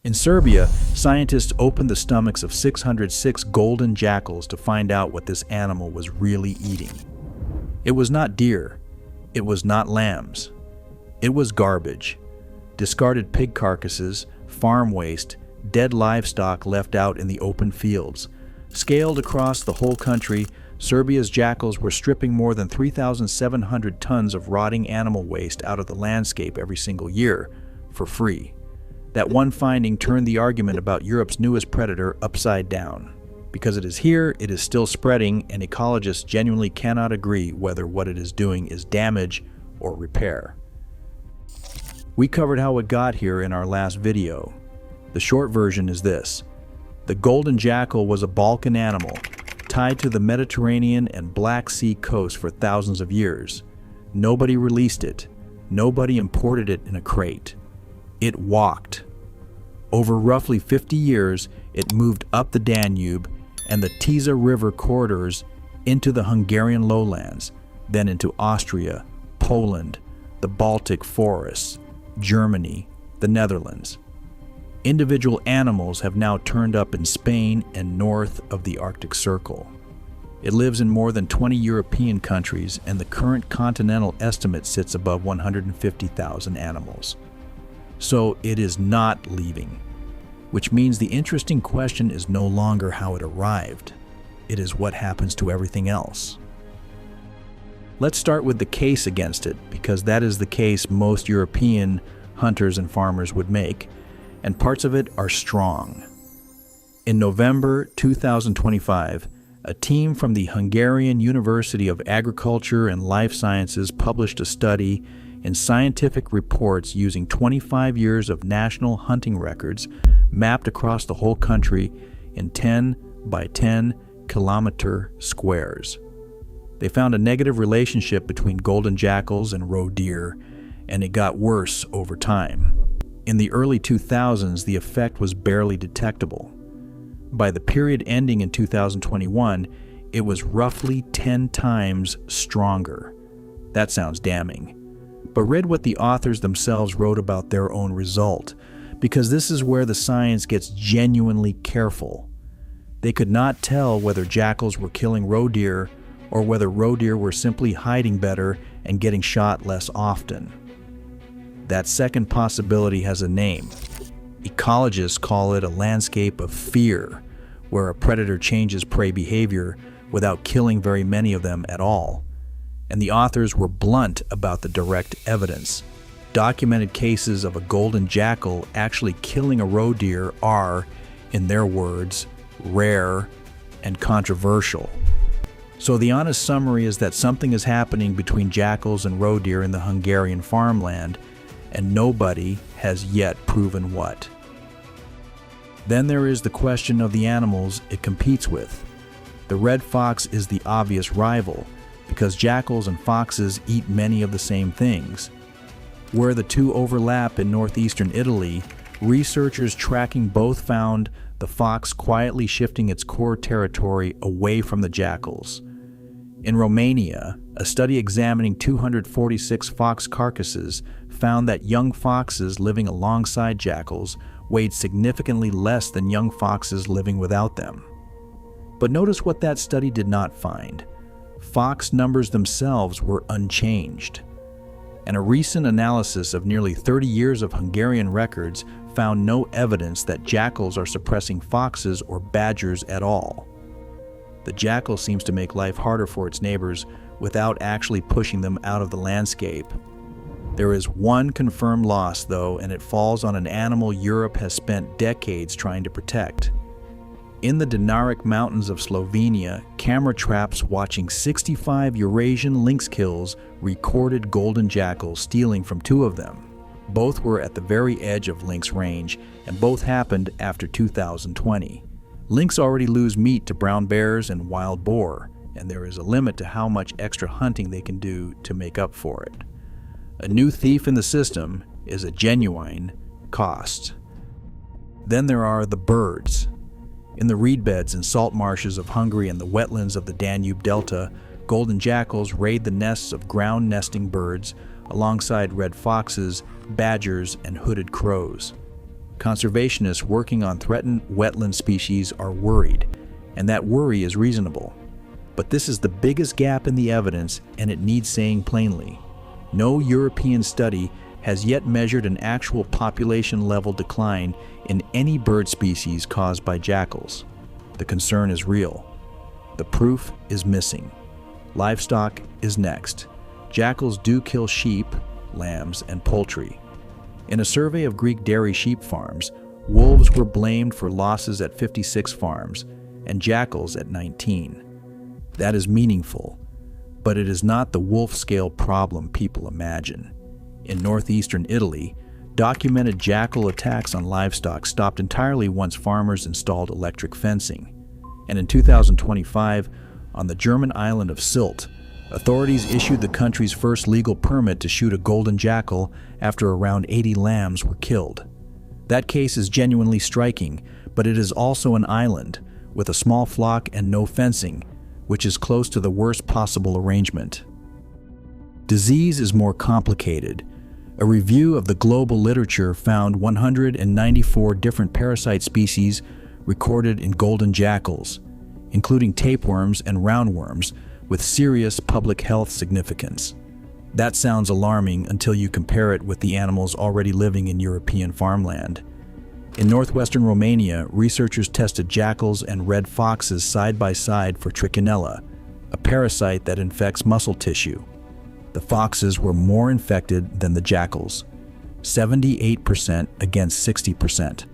In Serbia, scientists opened the stomachs of 606 golden jackals to find out what this animal was really eating. It was not deer. It was not lambs. It was garbage. Discarded pig carcasses, farm waste, dead livestock left out in the open fields. Scaled across the whole country, Serbia's jackals were stripping more than 3,700 tons of rotting animal waste out of the landscape every single year, for free. That one finding turned the argument about Europe's newest predator upside down. Because it is here, it is still spreading, and ecologists genuinely cannot agree whether what it is doing is damage or repair. We covered how it got here in our last video. The short version is this. The golden jackal was a Balkan animal, tied to the Mediterranean and Black Sea coast for thousands of years. Nobody released it. Nobody imported it in a crate. It walked. Over roughly 50 years, it moved up the Danube and the Tisza River corridors into the Hungarian lowlands, then into Austria, Poland, the Baltic forests, Germany, the Netherlands. Individual animals have now turned up in Spain and north of the Arctic Circle. It lives in more than 20 European countries, and the current continental estimate sits above 150,000 animals. So it is not leaving, which means the interesting question is no longer how it arrived. It is what happens to everything else. Let's start with the case against it, because that is the case most European hunters and farmers would make, and parts of it are strong. In November 2025, a team from the Hungarian University of Agriculture and Life Sciences published a study in Scientific Reports using 25 years of national hunting records mapped across the whole country in 10 by 10 kilometer squares. They found a negative relationship between golden jackals and roe deer, and it got worse over time. In the early 2000s, the effect was barely detectable. By the period ending in 2021, it was roughly 10 times stronger. That sounds damning. But read what the authors themselves wrote about their own result, because this is where the science gets genuinely careful. They could not tell whether jackals were killing roe deer or whether roe deer were simply hiding better and getting shot less often. That second possibility has a name. Ecologists call it a landscape of fear, where a predator changes prey behavior without killing very many of them at all. And the authors were blunt about the direct evidence. Documented cases of a golden jackal actually killing a roe deer are, in their words, rare and controversial. So the honest summary is that something is happening between jackals and roe deer in the Hungarian farmland, and nobody has yet proven what. Then there is the question of the animals it competes with. The red fox is the obvious rival, because jackals and foxes eat many of the same things. Where the two overlap in northeastern Italy, researchers tracking both found the fox quietly shifting its core territory away from the jackals. In Romania, a study examining 246 fox carcasses found that young foxes living alongside jackals weighed significantly less than young foxes living without them. But notice what that study did not find. Fox numbers themselves were unchanged. And a recent analysis of nearly 30 years of Hungarian records found no evidence that jackals are suppressing foxes or badgers at all. The jackal seems to make life harder for its neighbors without actually pushing them out of the landscape. There is one confirmed loss, though, and it falls on an animal Europe has spent decades trying to protect. In the Dinaric Mountains of Slovenia, camera traps watching 65 Eurasian lynx kills recorded golden jackals stealing from two of them. Both were at the very edge of lynx range, and both happened after 2020. Lynx already lose meat to brown bears and wild boar, and there is a limit to how much extra hunting they can do to make up for it. A new thief in the system is a genuine cost. Then there are the birds. In the reed beds and salt marshes of Hungary and the wetlands of the Danube Delta, golden jackals raid the nests of ground-nesting birds alongside red foxes, badgers, and hooded crows. Conservationists working on threatened wetland species are worried, and that worry is reasonable. But this is the biggest gap in the evidence, and it needs saying plainly. No European study has yet measured an actual population-level decline in any bird species caused by jackals. The concern is real. The proof is missing. Livestock is next. Jackals do kill sheep, lambs, and poultry. In a survey of Greek dairy sheep farms, wolves were blamed for losses at 56 farms and jackals at 19. That is meaningful, but it is not the wolf-scale problem people imagine. In northeastern Italy, documented jackal attacks on livestock stopped entirely once farmers installed electric fencing. And in 2025, on the German island of Sylt, authorities issued the country's first legal permit to shoot a golden jackal after around 80 lambs were killed. That case is genuinely striking, but it is also an island, with a small flock and no fencing, which is close to the worst possible arrangement. Disease is more complicated. A review of the global literature found 194 different parasite species recorded in golden jackals, including tapeworms and roundworms, with serious public health significance. That sounds alarming until you compare it with the animals already living in European farmland. In northwestern Romania, researchers tested jackals and red foxes side by side for trichinella, a parasite that infects muscle tissue. The foxes were more infected than the jackals, 78% against 60%.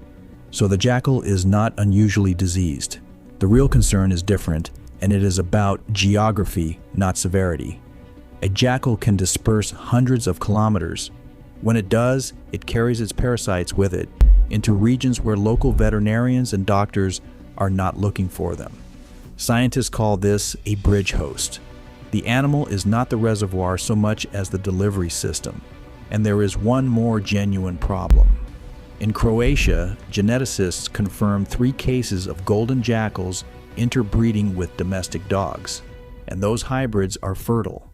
So the jackal is not unusually diseased. The real concern is different, and it is about geography, not severity. A jackal can disperse hundreds of kilometers. When it does, it carries its parasites with it into regions where local veterinarians and doctors are not looking for them. Scientists call this a bridge host. The animal is not the reservoir so much as the delivery system. And there is one more genuine problem. In Croatia, geneticists confirmed 3 cases of golden jackals interbreeding with domestic dogs, and those hybrids are fertile.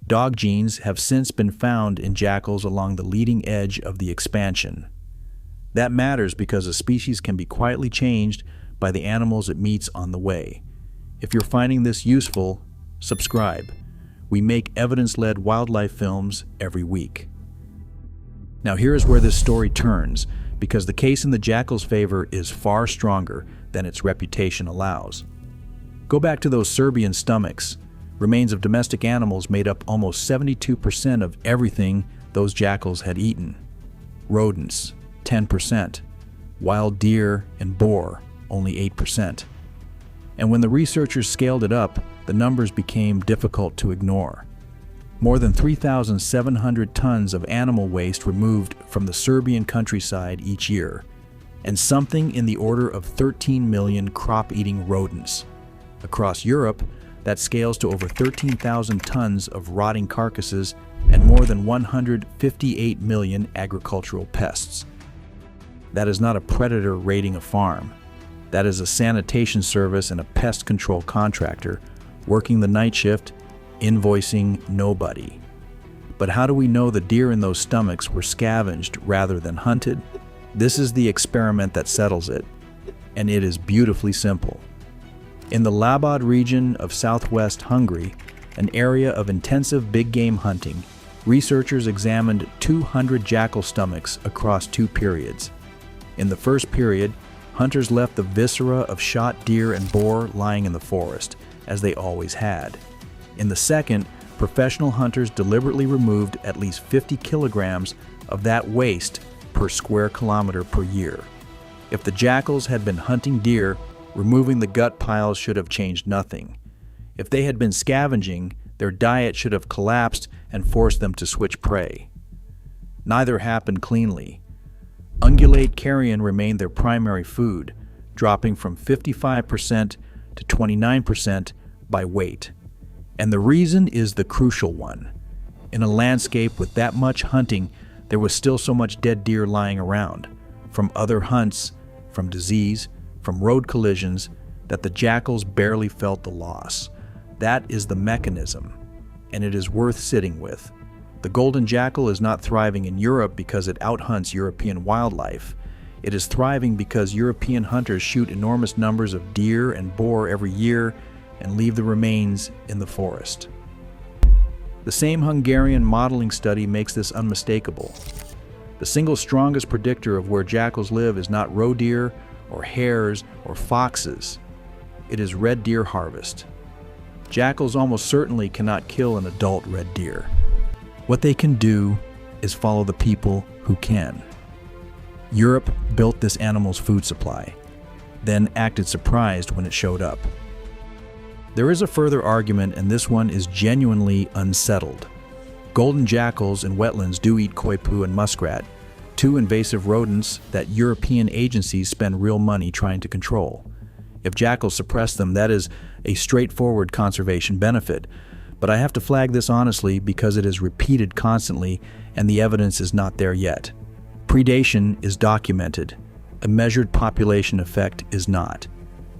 Dog genes have since been found in jackals along the leading edge of the expansion. That matters because a species can be quietly changed by the animals it meets on the way. If you're finding this useful, subscribe. We make evidence-led wildlife films every week. Now here is where this story turns, because the case in the jackal's favor is far stronger than its reputation allows. Go back to those Serbian stomachs. Remains of domestic animals made up almost 72% of everything those jackals had eaten. Rodents, 10%. Wild deer and boar, only 8%. And when the researchers scaled it up, the numbers became difficult to ignore. More than 3,700 tons of animal waste removed from the Serbian countryside each year, and something in the order of 13 million crop-eating rodents. Across Europe, that scales to over 13,000 tons of rotting carcasses and more than 158 million agricultural pests. That is not a predator raiding a farm. That is a sanitation service and a pest control contractor working the night shift, invoicing nobody. But how do we know the deer in those stomachs were scavenged rather than hunted? This is the experiment that settles it, and it is beautifully simple. In the Labad region of southwest Hungary, an area of intensive big game hunting, researchers examined 200 jackal stomachs across 2 periods. In the first period, hunters left the viscera of shot deer and boar lying in the forest, as they always had. In the second, professional hunters deliberately removed at least 50 kilograms of that waste per square kilometer per year. If the jackals had been hunting deer, removing the gut piles should have changed nothing. If they had been scavenging, their diet should have collapsed and forced them to switch prey. Neither happened cleanly. Ungulate carrion remained their primary food, dropping from 55% to 29% by weight. And the reason is the crucial one. In a landscape with that much hunting, there was still so much dead deer lying around, from other hunts, from disease, from road collisions, that the jackals barely felt the loss. That is the mechanism, and it is worth sitting with. The golden jackal is not thriving in Europe because it outhunts European wildlife. It is thriving because European hunters shoot enormous numbers of deer and boar every year and leave the remains in the forest. The same Hungarian modeling study makes this unmistakable. The single strongest predictor of where jackals live is not roe deer or hares or foxes. It is red deer harvest. Jackals almost certainly cannot kill an adult red deer. What they can do is follow the people who can. Europe built this animal's food supply, then acted surprised when it showed up. There is a further argument, and this one is genuinely unsettled. Golden jackals in wetlands do eat coypu and muskrat, two invasive rodents that European agencies spend real money trying to control. If jackals suppress them, that is a straightforward conservation benefit. But I have to flag this honestly because it is repeated constantly and the evidence is not there yet. Predation is documented. A measured population effect is not.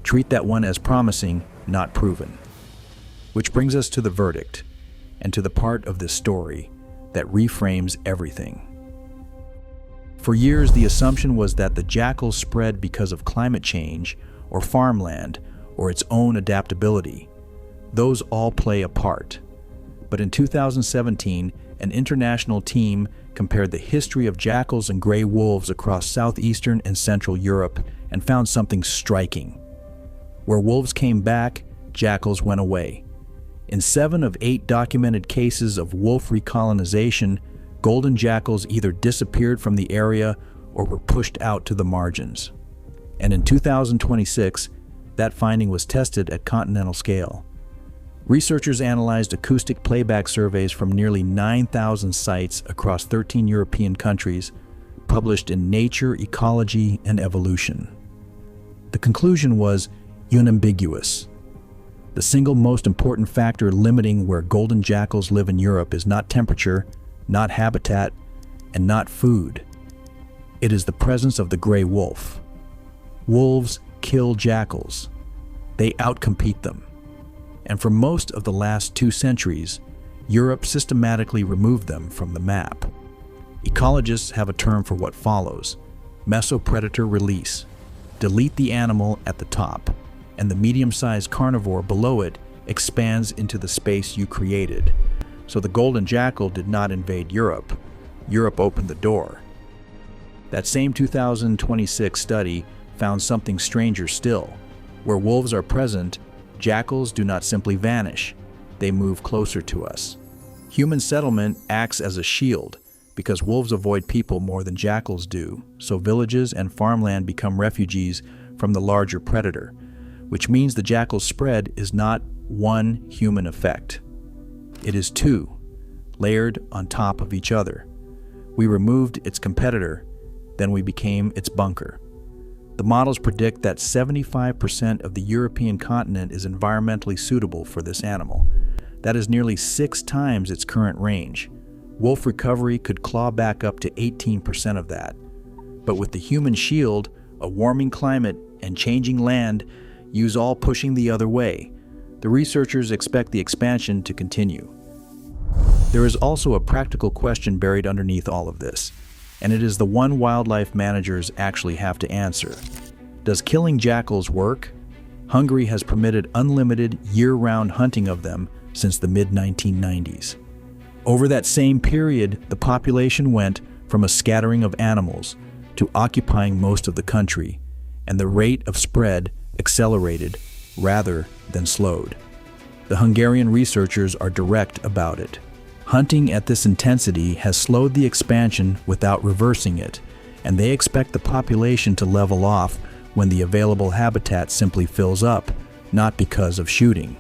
Treat that one as promising, not proven. Which brings us to the verdict, and to the part of this story that reframes everything. For years, the assumption was that the jackals spread because of climate change, or farmland, or its own adaptability. Those all play a part. But in 2017, an international team compared the history of jackals and gray wolves across southeastern and central Europe and found something striking. Where wolves came back, jackals went away. In 7 of 8 documented cases of wolf recolonization, golden jackals either disappeared from the area or were pushed out to the margins. And in 2026, that finding was tested at continental scale. Researchers analyzed acoustic playback surveys from nearly 9,000 sites across 13 European countries, published in Nature, Ecology, and Evolution. The conclusion was unambiguous. The single most important factor limiting where golden jackals live in Europe is not temperature, not habitat, and not food. It is the presence of the gray wolf. Wolves kill jackals. They outcompete them. And for most of the last 2 centuries, Europe systematically removed them from the map. Ecologists have a term for what follows: mesopredator release. Delete the animal at the top, and the medium-sized carnivore below it expands into the space you created. So the golden jackal did not invade Europe. Europe opened the door. That same 2026 study found something stranger still. Where wolves are present, jackals do not simply vanish. They move closer to us. Human settlement acts as a shield because wolves avoid people more than jackals do, so villages and farmland become refugees from the larger predator, which means the jackal's spread is not one human effect. It is 2, layered on top of each other. We removed its competitor, then we became its bunker. The models predict that 75% of the European continent is environmentally suitable for this animal. That is nearly 6 times its current range. Wolf recovery could claw back up to 18% of that. But with the human shield, a warming climate, and changing land use all pushing the other way, the researchers expect the expansion to continue. There is also a practical question buried underneath all of this, and it is the one wildlife managers actually have to answer. Does killing jackals work? Hungary has permitted unlimited year-round hunting of them since the mid-1990s. Over that same period, the population went from a scattering of animals to occupying most of the country, and the rate of spread accelerated rather than slowed. The Hungarian researchers are direct about it. Hunting at this intensity has slowed the expansion without reversing it, and they expect the population to level off when the available habitat simply fills up, not because of shooting.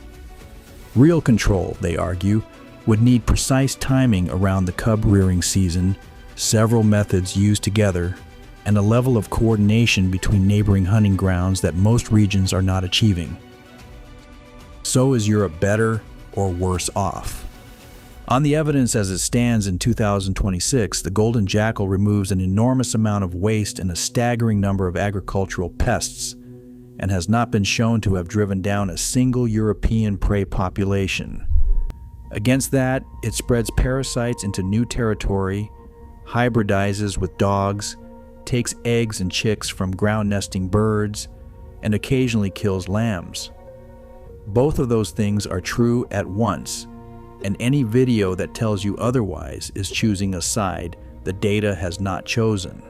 Real control, they argue, would need precise timing around the cub rearing season, several methods used together, and a level of coordination between neighboring hunting grounds that most regions are not achieving. So is Europe better or worse off? On the evidence as it stands in 2026, the golden jackal removes an enormous amount of waste and a staggering number of agricultural pests, and has not been shown to have driven down a single European prey population. Against that, it spreads parasites into new territory, hybridizes with dogs, takes eggs and chicks from ground-nesting birds, and occasionally kills lambs. Both of those things are true at once, and any video that tells you otherwise is choosing a side the data has not chosen.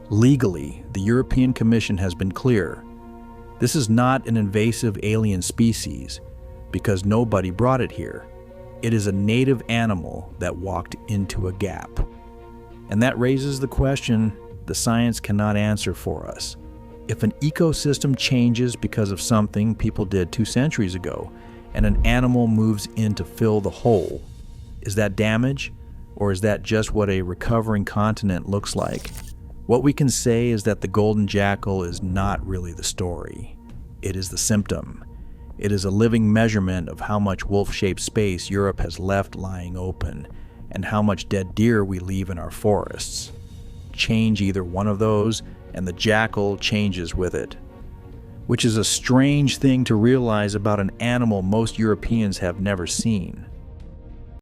Legally, the European Commission has been clear. This is not an invasive alien species because nobody brought it here. It is a native animal that walked into a gap. And that raises the question the science cannot answer for us. If an ecosystem changes because of something people did 2 centuries ago, and an animal moves in to fill the hole, is that damage, or is that just what a recovering continent looks like? What we can say is that the golden jackal is not really the story. It is the symptom. It is a living measurement of how much wolf-shaped space Europe has left lying open, and how much dead deer we leave in our forests. Change either one of those, and the jackal changes with it. Which is a strange thing to realize about an animal most Europeans have never seen.